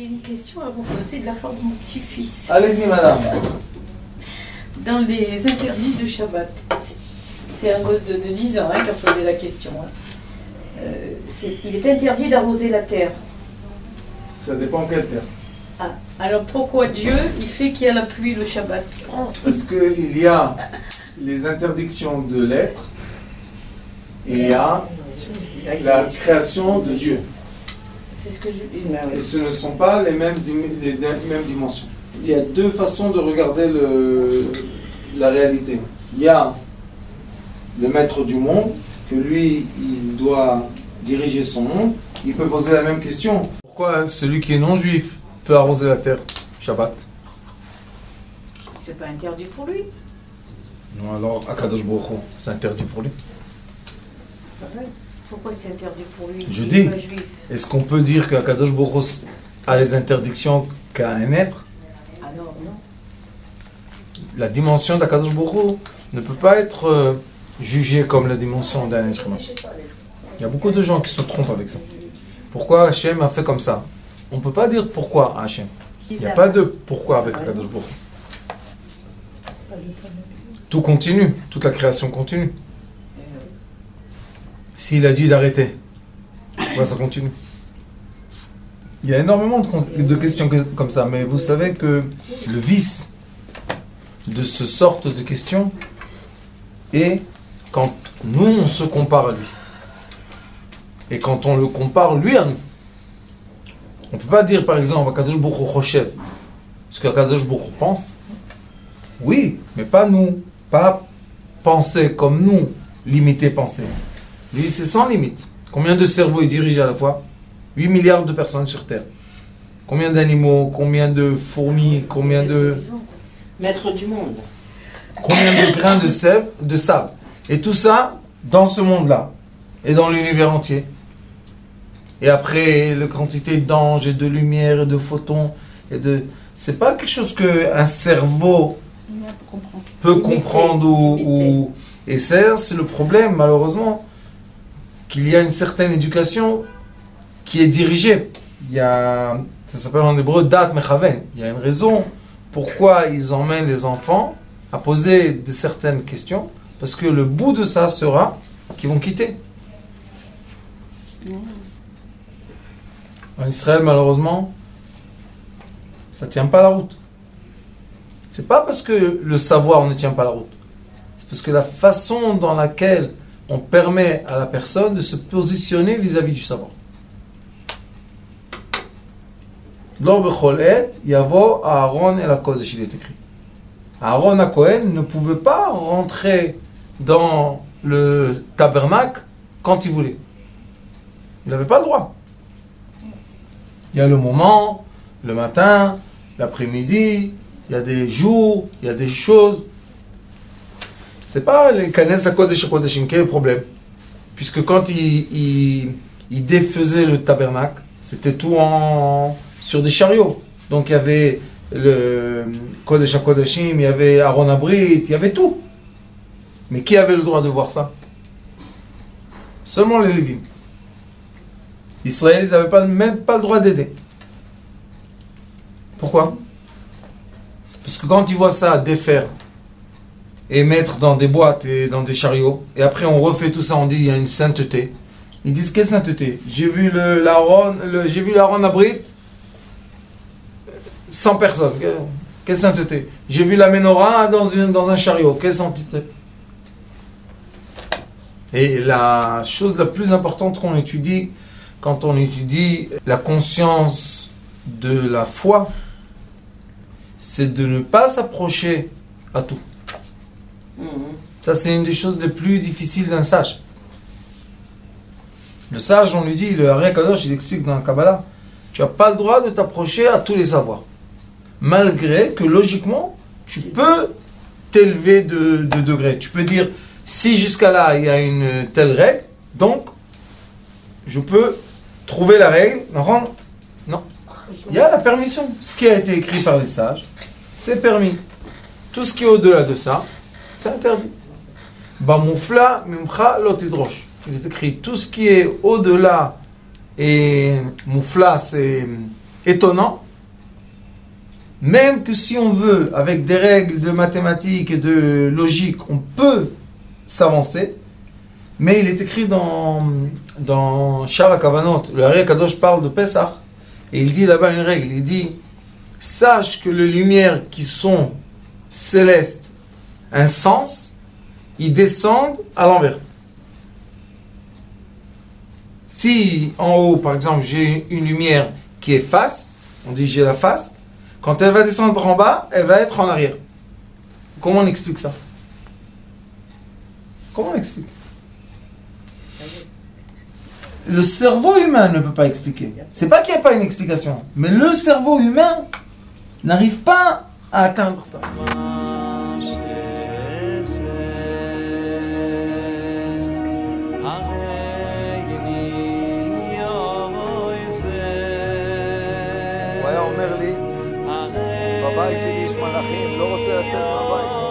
J'ai une question à vous poser de la part de mon petit-fils. Allez-y, madame. Dans les interdits de Shabbat, c'est un gosse de 10 ans qui a posé la question. Il est interdit d'arroser la terre. Ça dépend quelle terre. Ah, alors pourquoi Dieu, il fait qu'il y a la pluie le Shabbat? Parce qu'il y a les interdictions de l'être et il y a la création de Dieu. C'est ce que je... Et ce ne sont pas les mêmes dimensions. Il y a deux façons de regarder la réalité. Il y a le maître du monde, que lui, il doit diriger son monde. Il peut poser la même question. Pourquoi celui qui est non-juif peut arroser la terre Shabbat? C'est pas interdit pour lui. Non, alors Akadosh Baruch Hu, c'est interdit pour lui. Pourquoi c'est interdit pour lui? Je dis, est-ce qu'on peut dire qu'Akadosh Baruch Hu a les interdictions qu'à un être? Ah non, non. La dimension d'Akadosh Baruch Hu ne peut pas être jugée comme la dimension d'un être humain. Il y a beaucoup de gens qui se trompent avec ça. Pourquoi Hachem a fait comme ça? On ne peut pas dire pourquoi Hachem. Il n'y a pas de pourquoi avec Akadosh Baruch Hu. Tout continue, toute la création continue. S'il a dit d'arrêter, pourquoi ça continue? Il y a énormément de questions comme ça, mais vous savez que le vice de ce sorte de questions est quand nous on se compare à lui. Et quand on le compare lui à nous. On ne peut pas dire par exemple Akadosh Baruch Hu Choshev. Ce qu'Akadosh Baruch Hu pense. Oui, mais pas nous. Pas penser comme nous, limiter penser. Lui, c'est sans limite. Combien de cerveaux il dirige à la fois? 8 milliards de personnes sur Terre. Combien d'animaux, combien de fourmis, combien de... Maître du monde. Combien de grains de sable. Et tout ça, dans ce monde-là. Et dans l'univers entier. Et après, la quantité d'anges et de lumière et de photons. C'est pas quelque chose qu'un cerveau peut comprendre Et c'est le problème, malheureusement, qu'il y a une certaine éducation qui est dirigée. Ça s'appelle en hébreu dat mechaven. Il y a une raison pourquoi ils emmènent les enfants à poser de certaines questions, parce que le bout de ça sera qu'ils vont quitter. En Israël, malheureusement, ça ne tient pas la route. C'est pas parce que le savoir ne tient pas la route. C'est parce que la façon dans laquelle on permet à la personne de se positionner vis-à-vis du savoir. Lors bechol et, yavo Aaron et la Kodesh, il est écrit. Aaron à Cohen ne pouvait pas rentrer dans le tabernacle quand il voulait. Il n'avait pas le droit. Il y a le moment, le matin, l'après-midi, il y a des jours, il y a des choses. C'est pas les Kanes la Kodesh Kodeshim, quel est le problème? Puisque quand il défaisait le tabernacle, c'était tout sur des chariots. Donc il y avait le Kodesh Kodeshim, il y avait Aaron Abrit, il y avait tout. Mais qui avait le droit de voir ça? Seulement les Lévim. Israël, ils n'avaient même pas le droit d'aider. Pourquoi? Parce que quand ils voient ça défaire et mettre dans des boîtes et dans des chariots, et après on refait tout ça, on dit il y a une sainteté. Ils disent quelle sainteté? J'ai vu l'Aaron Abrit, 100 personnes. Quelle sainteté? J'ai vu la Ménorah dans un chariot. Quelle sainteté? Et la chose la plus importante qu'on étudie, quand on étudie la conscience de la foi, c'est de ne pas s'approcher à tout. Ça, c'est une des choses les plus difficiles d'un sage. Le sage, on lui dit, le Hari Kadosh, il explique dans la Kabbalah, tu n'as pas le droit de t'approcher à tous les savoirs. Malgré que, logiquement, tu peux t'élever de degré. Tu peux dire, si jusqu'à là, il y a une telle règle, donc, je peux trouver la règle. Non. Il y a la permission. Ce qui a été écrit par les sages, c'est permis. Tout ce qui est au-delà de ça, c'est interdit. Bamoufla mimcha lotidrosh. Il est écrit tout ce qui est au-delà, et moufla, c'est étonnant, même que si on veut, avec des règles de mathématiques et de logique, on peut s'avancer, mais il est écrit dans Shara Kavanot, le Ari Kadosh parle de Pesach, et il dit là-bas une règle, il dit, sache que les lumières qui sont célestes, un sens, ils descendent à l'envers. Si en haut, par exemple, j'ai une lumière qui est face, on dit j'ai la face, quand elle va descendre en bas, elle va être en arrière. Comment on explique ça? Comment on explique? Le cerveau humain ne peut pas expliquer. C'est pas qu'il n'y a pas une explication, mais le cerveau humain n'arrive pas à atteindre ça. הוא היה אומר לי, בבית שלי יש מלאכים, לא רוצה לצאת מהבית.